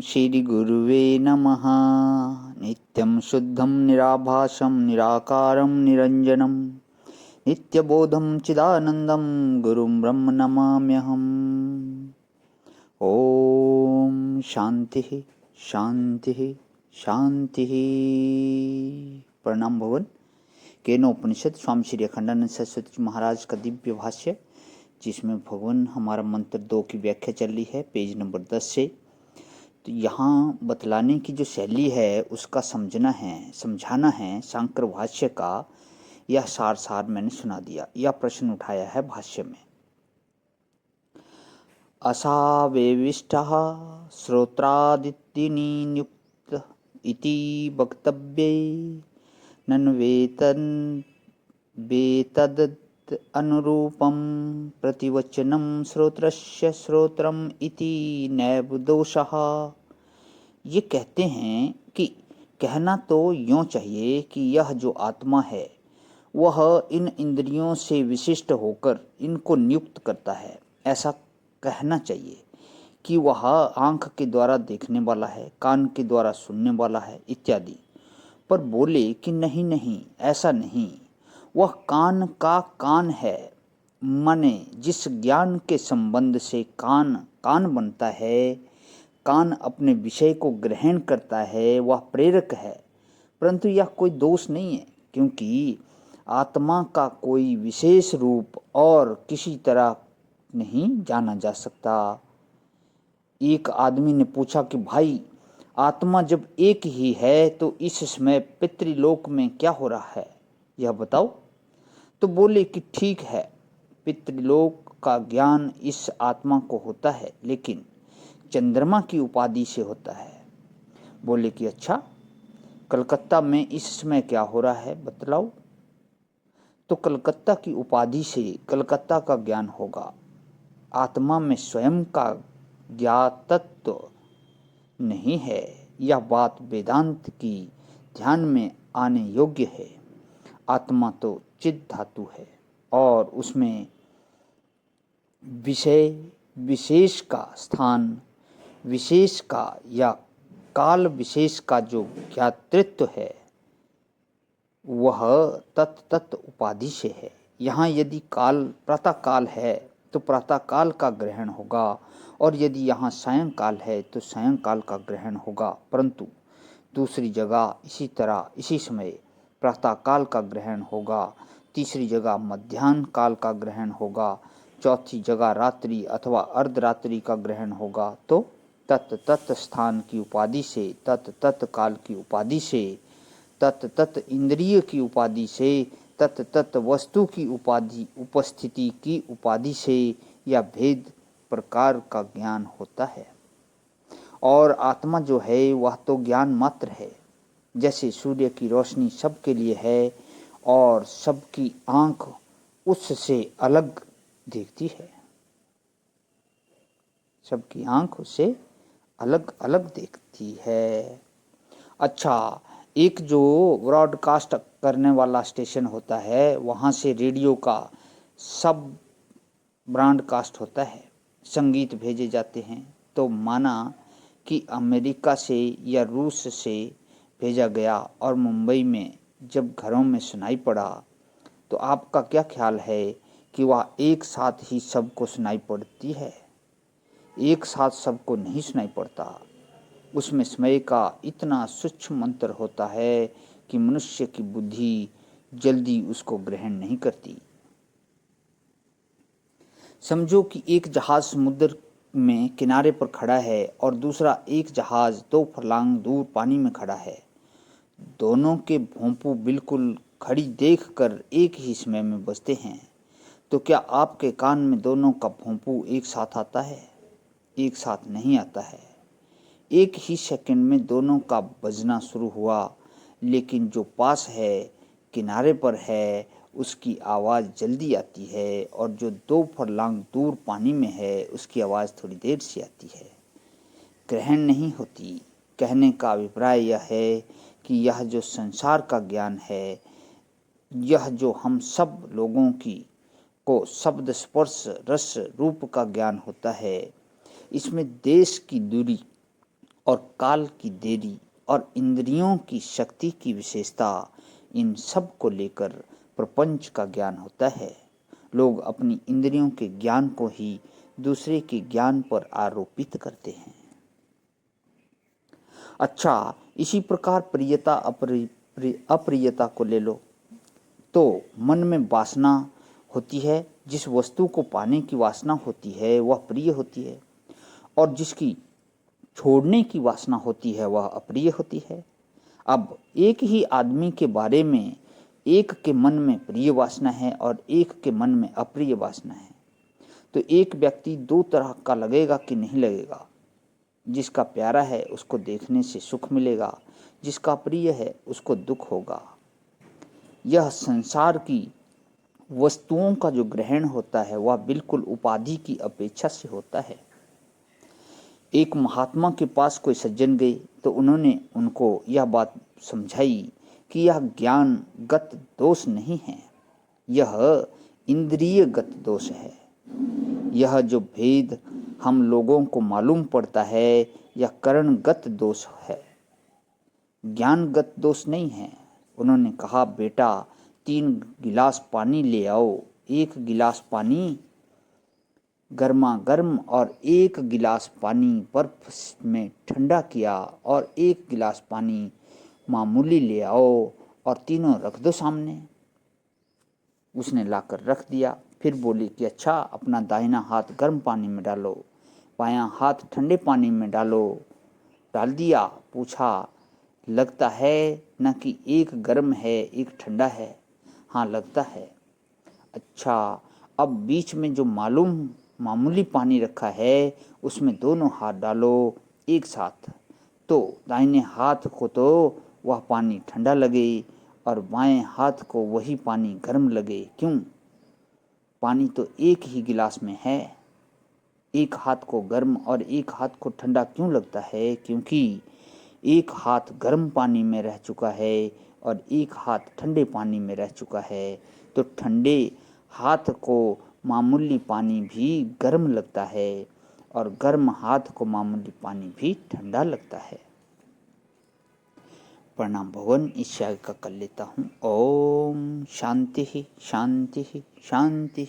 श्रीगुरुवे नमः। नित्यं शुद्धं निराभासं निराकारं निरञ्जनं नित्यबोधं चिदानन्दं गुरुं ब्रह्म नमाम्यहम्। ॐ शांति शांति शांति। प्रणाम भवन। केनोपनिषद स्वामी श्री अखंडानंद सरस्वती जी महाराज का दिव्य भाष्य, जिसमें भगवान हमारा मंत्र 2 की व्याख्या चल रही है, पेज नंबर 10 से। तो यहाँ बतलाने की जो शैली है उसका समझाना है शांकर भाष्य का। यह सार मैंने सुना दिया। यह प्रश्न उठाया है भाष्य में। असावेविष्टः श्रोत्रादित्तिनि नियुक्त इति वक्तव्ये नन्वेतन वेतद अनुरूपं प्रतिवचनं श्रोत्रस्य श्रोत्रम इति नैव दोषः। ये कहते हैं कि कहना तो यूँ चाहिए कि यह जो आत्मा है वह इन इंद्रियों से विशिष्ट होकर इनको नियुक्त करता है। ऐसा कहना चाहिए कि वह आँख के द्वारा देखने वाला है, कान के द्वारा सुनने वाला है इत्यादि। पर बोले कि नहीं नहीं, ऐसा नहीं। वह कान का कान है, माने जिस ज्ञान के संबंध से कान कान बनता है, कान अपने विषय को ग्रहण करता है, वह प्रेरक है। परंतु यह कोई दोष नहीं है, क्योंकि आत्मा का कोई विशेष रूप और किसी तरह नहीं जाना जा सकता। एक आदमी ने पूछा कि भाई, आत्मा जब एक ही है तो इस समय पितृलोक में क्या हो रहा है, यह बताओ। तो बोले कि ठीक है, पितृलोक का ज्ञान इस आत्मा को होता है, लेकिन चंद्रमा की उपाधि से होता है। बोले कि अच्छा, कलकत्ता में इस समय क्या हो रहा है बतलाओ। तो कलकत्ता की उपाधि से कलकत्ता का ज्ञान होगा। आत्मा में स्वयं का ज्ञातत्व नहीं है। यह बात वेदांत की ध्यान में आने योग्य है। आत्मा तो चित धातु है और उसमें विषय विशेष का, स्थान विशेष का या काल विशेष का जो ज्ञातृत्व है वह तत् उपाधि से है। यहाँ यदि काल प्रातः काल है तो प्रातः काल का ग्रहण होगा, और यदि यहाँ सायंकाल है तो सायंकाल का ग्रहण होगा। परंतु दूसरी जगह इसी तरह इसी समय प्रातः काल का ग्रहण होगा, तीसरी जगह मध्याह्न काल का ग्रहण होगा, चौथी जगह रात्रि अथवा अर्धरात्रि का ग्रहण होगा। तो तत् स्थान की उपाधि से, तत् काल की उपाधि से, तत् इंद्रिय की उपाधि से, तत् वस्तु की उपाधि उपस्थिति की उपाधि से या भेद प्रकार का ज्ञान होता है। और आत्मा जो है वह तो ज्ञान मात्र है। जैसे सूर्य की रोशनी सबके लिए है और सबकी आंख उससे अलग देखती है, सबकी आंख उससे अलग अलग देखती है। अच्छा, एक जो ब्रॉडकास्ट करने वाला स्टेशन होता है, वहाँ से रेडियो का सब ब्रॉडकास्ट होता है, संगीत भेजे जाते हैं। तो माना कि अमेरिका से या रूस से भेजा गया और मुंबई में जब घरों में सुनाई पड़ा, तो आपका क्या ख्याल है कि वह एक साथ ही सबको सुनाई पड़ती है? एक साथ सबको नहीं सुनाई पड़ता। उसमें समय का इतना सूक्ष्म मंत्र होता है कि मनुष्य की बुद्धि जल्दी उसको ग्रहण नहीं करती। समझो कि एक जहाज समुद्र में किनारे पर खड़ा है और दूसरा एक जहाज 2 फर्लांग दूर पानी में खड़ा है। दोनों के भोंपू बिल्कुल खड़ी देखकर एक ही समय में बजते हैं। तो क्या आपके कान में दोनों का भोंपू एक साथ आता है? एक साथ नहीं आता है। एक ही सेकंड में दोनों का बजना शुरू हुआ, लेकिन जो पास है, किनारे पर है, उसकी आवाज़ जल्दी आती है, और जो 2 फर्लांग दूर पानी में है उसकी आवाज़ थोड़ी देर से आती है। ग्रहण नहीं होती। कहने का अभिप्राय यह है कि यह जो संसार का ज्ञान है, यह जो हम सब लोगों की को शब्द स्पर्श रस रूप का ज्ञान होता है, इसमें देश की दूरी और काल की देरी और इंद्रियों की शक्ति की विशेषता, इन सब को लेकर प्रपंच का ज्ञान होता है। लोग अपनी इंद्रियों के ज्ञान को ही दूसरे के ज्ञान पर आरोपित करते हैं। अच्छा, इसी प्रकार प्रियता अप्रियता को ले लो। तो मन में वासना होती है, जिस वस्तु को पाने की वासना होती है वह प्रिय होती है, और जिसकी छोड़ने की वासना होती है वह अप्रिय होती है। अब एक ही आदमी के बारे में एक के मन में प्रिय वासना है और एक के मन में अप्रिय वासना है, तो एक व्यक्ति दो तरह का लगेगा कि नहीं लगेगा। जिसका प्यारा है उसको देखने से सुख मिलेगा, जिसका प्रिय है उसको दुख होगा। यह संसार की वस्तुओं का जो ग्रहण होता है वह बिल्कुल उपाधि की अपेक्षा से होता है। एक महात्मा के पास कोई सज्जन गए तो उन्होंने उनको यह बात समझाई कि यह ज्ञानगत दोष नहीं है, यह इंद्रियगत दोष है। यह जो भेद हम लोगों को मालूम पड़ता है यह करणगत दोष है, ज्ञानगत दोष नहीं है। उन्होंने कहा, बेटा 3 गिलास पानी ले आओ। 1 गिलास पानी गर्मा गर्म और 1 गिलास पानी बर्फ में ठंडा किया और 1 गिलास पानी मामूली ले आओ और तीनों रख दो सामने। उसने लाकर रख दिया। फिर बोली कि अच्छा, अपना दाहिना हाथ गर्म पानी में डालो, बायां हाथ ठंडे पानी में डालो। डाल दिया। पूछा, लगता है ना कि एक गर्म है एक ठंडा है? हाँ, लगता है। अच्छा, अब बीच में जो मामूली पानी रखा है उसमें दोनों हाथ डालो एक साथ, तो दाहिने हाथ को तो वह पानी ठंडा लगे और बाएं हाथ को वही पानी गर्म लगे। क्यों? पानी तो एक ही गिलास में है। एक हाथ को गर्म और एक हाथ को ठंडा क्यों लगता है? क्योंकि एक हाथ गर्म पानी में रह चुका है और एक हाथ ठंडे पानी में रह चुका है, तो ठंडे हाथ को मामूली पानी भी गर्म लगता है और गर्म हाथ को मामूली पानी भी ठंडा लगता है। प्रणाम भगवान, इस याग का कर लेता हूँ। ओम शांति शांति शांति।